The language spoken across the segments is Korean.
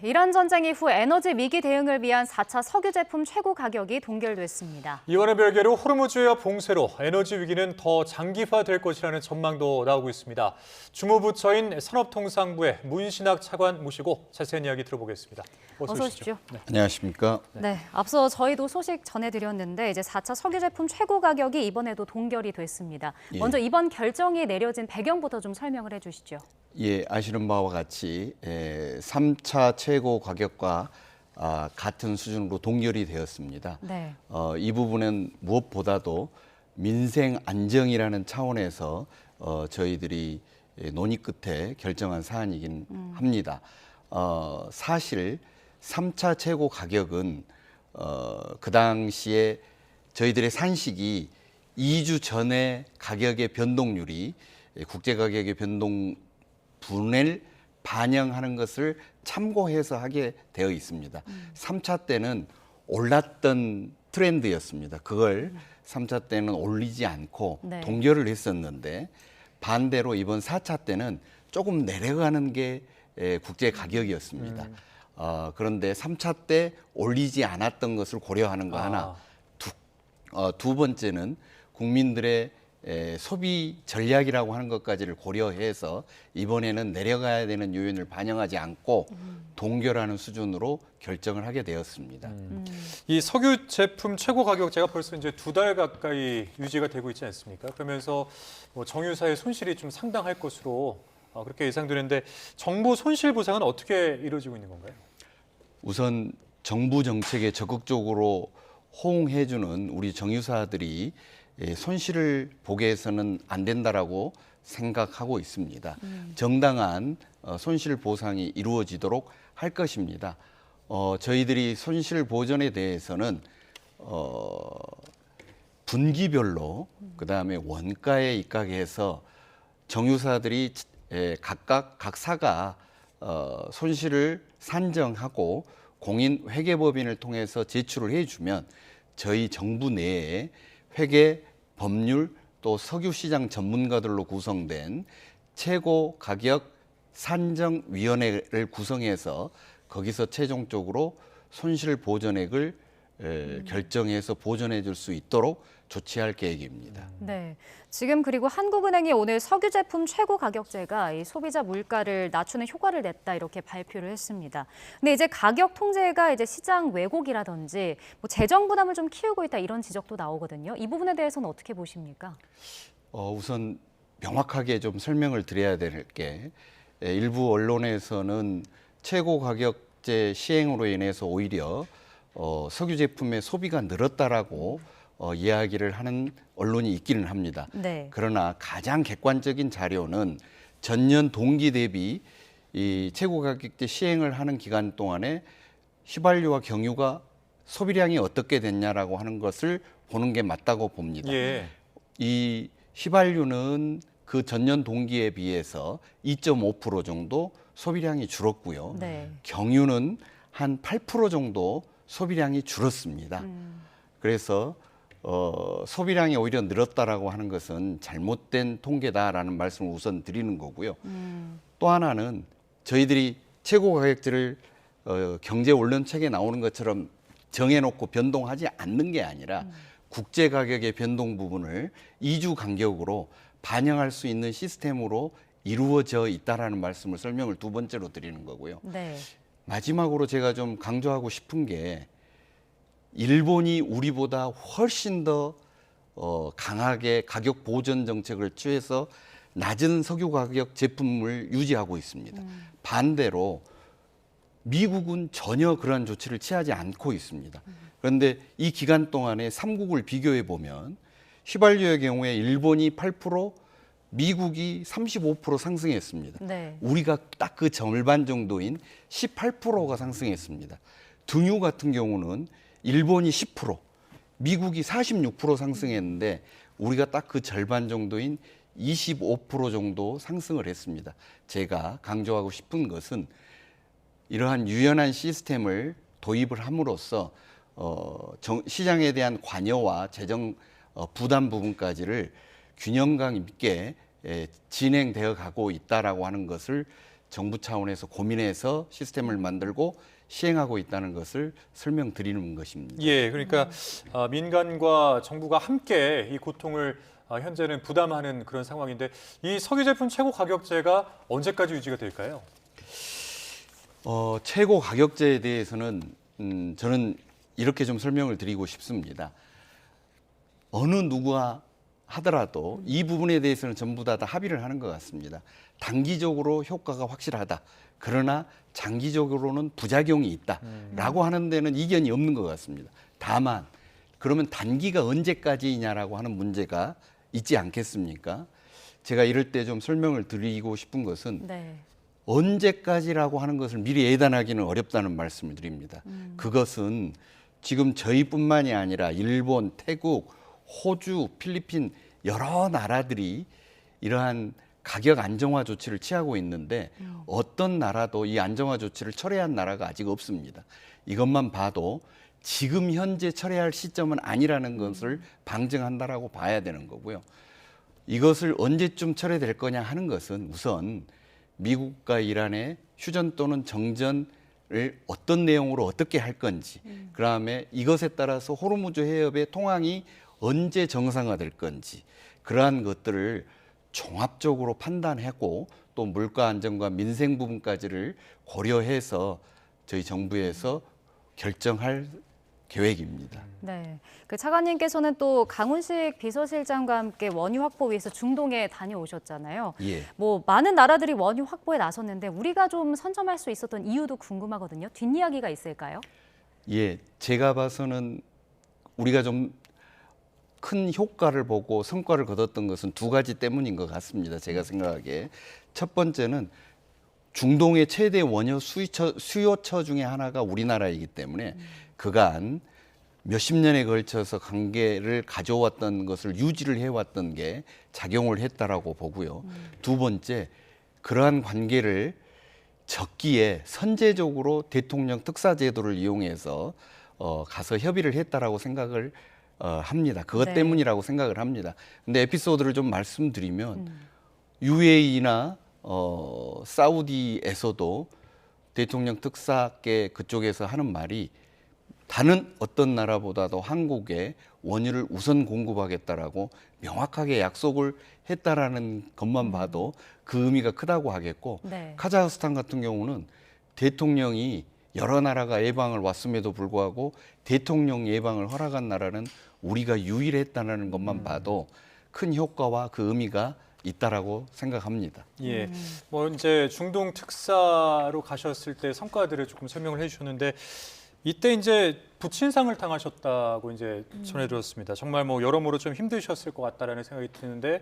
이란 전쟁 이후 에너지 위기 대응을 위한 4차 석유 제품 최고 가격이 동결됐습니다. 이와는 별개로 호르무즈해협 봉쇄로 에너지 위기는 더 장기화될 것이라는 전망도 나오고 있습니다. 주무부처인 산업통상부의 문신학 차관 모시고 자세한 이야기 들어보겠습니다. 어서 오십시오. 네. 안녕하십니까? 네, 앞서 저희도 소식 전해드렸는데 이제 4차 석유 제품 최고 가격이 이번에도 동결이 됐습니다. 예. 먼저 이번 결정이 내려진 배경부터 좀 설명을 해주시죠. 예, 아시는 바와 같이 3차 최고 가격과 같은 수준으로 동결이 되었습니다. 네. 이 부분은 무엇보다도 민생 안정이라는 차원에서 저희들이 논의 끝에 결정한 사안이긴 합니다. 사실 3차 최고 가격은 그 당시에 저희들의 산식이 2주 전에 가격의 변동률이 국제 가격의 변동분을 반영하는 것을 참고해서 하게 되어 있습니다. 3차 때는 올랐던 트렌드였습니다. 그걸 3차 때는 올리지 않고 네. 동결을 했었는데 반대로 이번 4차 때는 조금 내려가는 게 국제 가격이었습니다. 그런데 3차 때 올리지 않았던 것을 고려하는 거 하나, 두 번째는 국민들의 소비 전략이라고 하는 것까지를 고려해서 이번에는 내려가야 되는 요인을 반영하지 않고 동결하는 수준으로 결정을 하게 되었습니다. 이 석유 제품 최고 가격제가 벌써 이제 2달 가까이 유지가 되고 있지 않습니까? 그러면서 정유사의 손실이 좀 상당할 것으로 그렇게 예상되는데 정부 손실 보상은 어떻게 이루어지고 있는 건가요? 우선 정부 정책에 적극적으로 호응해주는 우리 정유사들이 손실을 보게 해서는 안 된다라고 생각하고 있습니다. 정당한 손실 보상이 이루어지도록 할 것입니다. 저희들이 손실 보전에 대해서는 분기별로 그다음에 원가에 입각해서 정유사들이 각 사가 손실을 산정하고 공인 회계법인을 통해서 제출을 해주면 저희 정부 내에 회계, 법률, 또 석유시장 전문가들로 구성된 최고 가격 산정위원회를 구성해서 거기서 최종적으로 손실 보전액을 결정해서 보전해 줄 수 있도록 조치할 계획입니다. 네, 지금 그리고 한국은행이 오늘 석유 제품 최고 가격제가 이 소비자 물가를 낮추는 효과를 냈다 이렇게 발표를 했습니다. 근데 이제 가격 통제가 이제 시장 왜곡이라든지 재정 부담을 좀 키우고 있다 이런 지적도 나오거든요. 이 부분에 대해서는 어떻게 보십니까? 우선 명확하게 좀 설명을 드려야 될 게 일부 언론에서는 최고 가격제 시행으로 인해서 오히려 석유 제품의 소비가 늘었다라고 이야기를 하는 언론이 있기는 합니다. 네. 그러나 가장 객관적인 자료는 전년 동기 대비 이 최고 가격제 시행을 하는 기간 동안에 휘발유와 경유가 소비량이 어떻게 됐냐라고 하는 것을 보는 게 맞다고 봅니다. 예. 이 휘발유는 그 전년 동기에 비해서 2.5% 정도 소비량이 줄었고요. 네. 경유는 한 8% 정도 소비량이 줄었습니다. 그래서 소비량이 오히려 늘었다라고 하는 것은 잘못된 통계다라는 말씀을 우선 드리는 거고요. 또 하나는 저희들이 최고 가격제를 경제 원론책에 나오는 것처럼 정해놓고 변동하지 않는 게 아니라 국제 가격의 변동 부분을 2주 간격으로 반영할 수 있는 시스템으로 이루어져 있다라는 말씀을 설명을 두 번째로 드리는 거고요. 네. 마지막으로 제가 좀 강조하고 싶은 게 일본이 우리보다 훨씬 더 강하게 가격 보전 정책을 취해서 낮은 석유 가격 제품을 유지하고 있습니다. 반대로 미국은 전혀 그러한 조치를 취하지 않고 있습니다. 그런데 이 기간 동안에 3국을 비교해 보면 휘발유의 경우에 일본이 8%, 미국이 35% 상승했습니다. 네. 우리가 딱 그 절반 정도인 18%가 상승했습니다. 등유 같은 경우는 일본이 10%, 미국이 46% 상승했는데 우리가 딱 그 절반 정도인 25% 정도 상승을 했습니다. 제가 강조하고 싶은 것은 이러한 유연한 시스템을 도입을 함으로써 시장에 대한 관여와 재정 부담 부분까지를 균형감 있게 진행되어 가고 있다라고 하는 것을 정부 차원에서 고민해서 시스템을 만들고 시행하고 있다는 것을 설명드리는 것입니다. 예, 그러니까 민간과 정부가 함께 이 고통을 현재는 부담하는 그런 상황인데 이 석유 제품 최고 가격제가 언제까지 유지가 될까요? 최고 가격제에 대해서는 저는 이렇게 좀 설명을 드리고 싶습니다. 어느 누가 하더라도 이 부분에 대해서는 전부 다 합의를 하는 것 같습니다. 단기적으로 효과가 확실하다. 그러나 장기적으로는 부작용이 있다라고 하는 데는 이견이 없는 것 같습니다. 다만 그러면 단기가 언제까지냐라고 하는 문제가 있지 않겠습니까? 제가 이럴 때 좀 설명을 드리고 싶은 것은 네. 언제까지라고 하는 것을 미리 예단하기는 어렵다는 말씀을 드립니다. 그것은 지금 저희뿐만이 아니라 일본, 태국, 호주, 필리핀 여러 나라들이 이러한 가격 안정화 조치를 취하고 있는데 어떤 나라도 이 안정화 조치를 철회한 나라가 아직 없습니다. 이것만 봐도 지금 현재 철회할 시점은 아니라는 것을 방증한다라고 봐야 되는 거고요. 이것을 언제쯤 철회될 거냐 하는 것은 우선 미국과 이란의 휴전 또는 정전을 어떤 내용으로 어떻게 할 건지, 그다음에 이것에 따라서 호르무즈 해협의 통항이 언제 정상화될 건지 그러한 것들을 종합적으로 판단하고 또 물가 안정과 민생 부분까지를 고려해서 저희 정부에서 결정할 계획입니다. 네. 그 차관님께서는 또 강훈식 비서실장과 함께 원유 확보 위해서 중동에 다녀오셨잖아요. 예. 뭐 많은 나라들이 원유 확보에 나섰는데 우리가 좀 선점할 수 있었던 이유도 궁금하거든요. 뒷이야기가 있을까요? 예, 제가 봐서는 우리가 좀 큰 효과를 보고 성과를 거뒀던 것은 두 가지 때문인 것 같습니다. 제가 생각하기에 첫 번째는 중동의 최대 원유 수요처 중에 하나가 우리나라이기 때문에 그간 몇십 년에 걸쳐서 관계를 가져왔던 것을 유지를 해왔던 게 작용을 했다라고 보고요. 두 번째, 그러한 관계를 적기에 선제적으로 대통령 특사제도를 이용해서 가서 협의를 했다라고 생각을 합니다. 그것 네. 때문이라고 생각을 합니다. 근데 에피소드를 좀 말씀드리면 UAE나 사우디에서도 대통령 특사께 그쪽에서 하는 말이 다른 어떤 나라보다도 한국에 원유를 우선 공급하겠다라고 명확하게 약속을 했다라는 것만 봐도 그 의미가 크다고 하겠고 네. 카자흐스탄 같은 경우는 대통령이 여러 나라가 예방을 왔음에도 불구하고 대통령 예방을 허락한 나라는 우리가 유일했다는 것만 봐도 큰 효과와 그 의미가 있다라고 생각합니다. 예, 뭐 이제 중동 특사로 가셨을 때 성과들을 조금 설명을 해주셨는데 이때 이제 부친상을 당하셨다고 이제 전해 들었습니다. 정말 뭐 여러모로 좀 힘드셨을 것 같다라는 생각이 드는데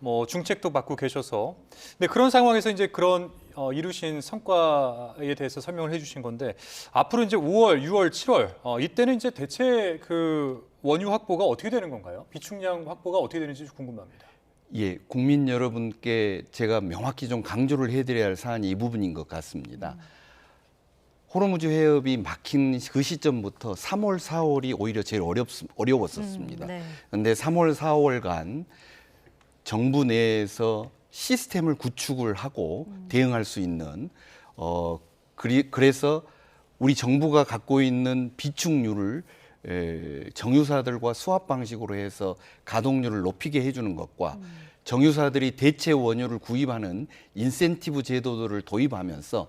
뭐 중책도 받고 계셔서 근데 그런 상황에서 이제 그런 이루신 성과에 대해서 설명을 해주신 건데 앞으로 이제 5월, 6월, 7월 이때는 이제 대체 그 원유 확보가 어떻게 되는 건가요? 비축량 확보가 어떻게 되는지 궁금합니다. 예, 국민 여러분께 제가 명확히 좀 강조를 해드려야 할 사안이 이 부분인 것 같습니다. 호르무즈 해협이 막힌 그 시점부터 3월, 4월이 오히려 제일 어려웠었습니다. 네. 그런데 3월, 4월간 정부 내에서 시스템을 구축을 하고 대응할 수 있는 그래서 우리 정부가 갖고 있는 비축률을 정유사들과 수합 방식으로 해서 가동률을 높이게 해주는 것과 정유사들이 대체 원유를 구입하는 인센티브 제도들을 도입하면서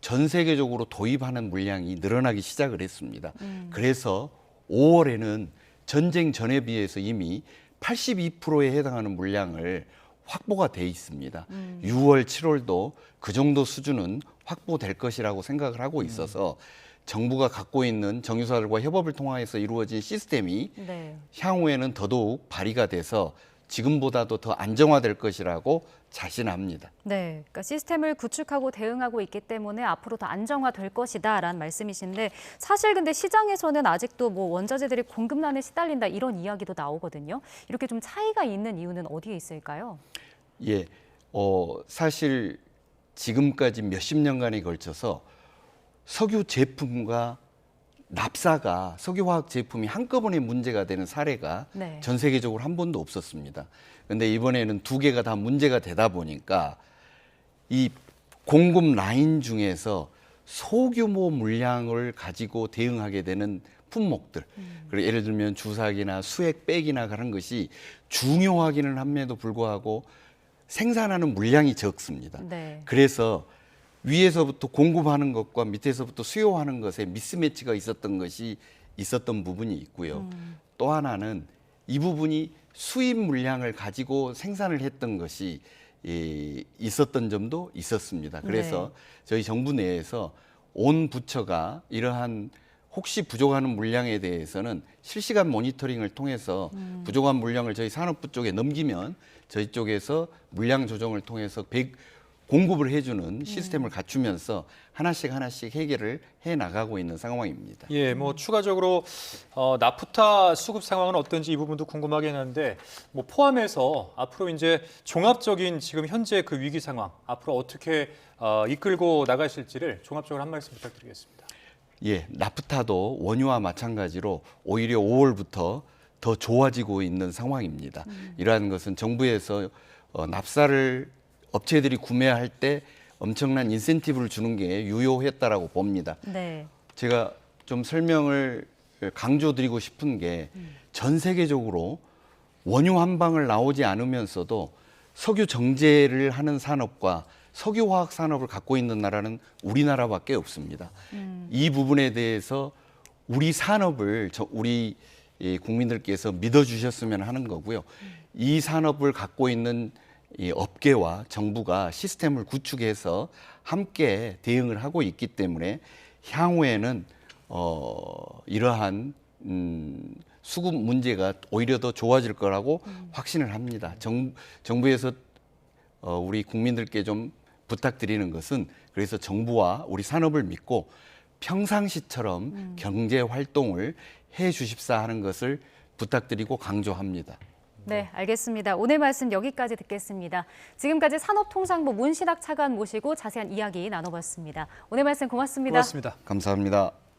전 세계적으로 도입하는 물량이 늘어나기 시작을 했습니다. 그래서 5월에는 전쟁 전에 비해서 이미 82%에 해당하는 물량을 확보가 돼 있습니다. 6월, 7월도 그 정도 수준은 확보될 것이라고 생각을 하고 있어서 정부가 갖고 있는 정유사들과 협업을 통해서 이루어진 시스템이 네. 향후에는 더더욱 발휘가 돼서 지금보다도 더 안정화될 것이라고 자신합니다. 네, 그러니까 시스템을 구축하고 대응하고 있기 때문에 앞으로 더 안정화될 것이다라는 말씀이신데 사실 근데 시장에서는 아직도 뭐 원자재들이 공급난에 시달린다 이런 이야기도 나오거든요. 이렇게 좀 차이가 있는 이유는 어디에 있을까요? 예, 사실 지금까지 몇십 년간에 걸쳐서 석유 제품과 납사가 석유화학 제품이 한꺼번에 문제가 되는 사례가 네. 전 세계적으로 한 번도 없었습니다. 그런데 이번에는 두 개가 다 문제가 되다 보니까 이 공급 라인 중에서 소규모 물량을 가지고 대응하게 되는 품목들, 그리고 예를 들면 주사기나 수액백이나 그런 것이 중요하기는 함에도 불구하고 생산하는 물량이 적습니다. 네. 그래서 위에서부터 공급하는 것과 밑에서부터 수요하는 것에 미스매치가 있었던 부분이 있고요. 또 하나는 이 부분이 수입 물량을 가지고 생산을 했던 것이 있었던 점도 있었습니다. 그래서 저희 정부 내에서 온 부처가 이러한 혹시 부족하는 물량에 대해서는 실시간 모니터링을 통해서 부족한 물량을 저희 산업부 쪽에 넘기면 저희 쪽에서 물량 조정을 통해서 공급을 해주는 시스템을 갖추면서 하나씩 해결을 해 나가고 있는 상황입니다. 예, 뭐 추가적으로 나프타 수급 상황은 어떤지 이 부분도 궁금하긴 한데 뭐 포함해서 앞으로 이제 종합적인 지금 현재 그 위기 상황 앞으로 어떻게 이끌고 나가실지를 종합적으로 한 말씀 부탁드리겠습니다. 예, 나프타도 원유와 마찬가지로 오히려 5월부터 더 좋아지고 있는 상황입니다. 이러한 것은 정부에서 납사를 업체들이 구매할 때 엄청난 인센티브를 주는 게 유효했다라고 봅니다. 네. 제가 좀 설명을 강조드리고 싶은 게 전 세계적으로 원유 한 방울 나오지 않으면서도 석유 정제를 하는 산업과 석유화학 산업을 갖고 있는 나라는 우리나라밖에 없습니다. 이 부분에 대해서 우리 산업을 우리 국민들께서 믿어주셨으면 하는 거고요. 이 산업을 갖고 있는 이 업계와 정부가 시스템을 구축해서 함께 대응을 하고 있기 때문에 향후에는 이러한 수급 문제가 오히려 더 좋아질 거라고 확신을 합니다. 정부에서 우리 국민들께 좀 부탁드리는 것은 그래서 정부와 우리 산업을 믿고 평상시처럼 경제 활동을 해 주십사 하는 것을 부탁드리고 강조합니다. 네, 알겠습니다. 오늘 말씀 여기까지 듣겠습니다. 지금까지 산업통상부 문신학 차관 모시고 자세한 이야기 나눠봤습니다. 오늘 말씀 고맙습니다. 고맙습니다. 감사합니다.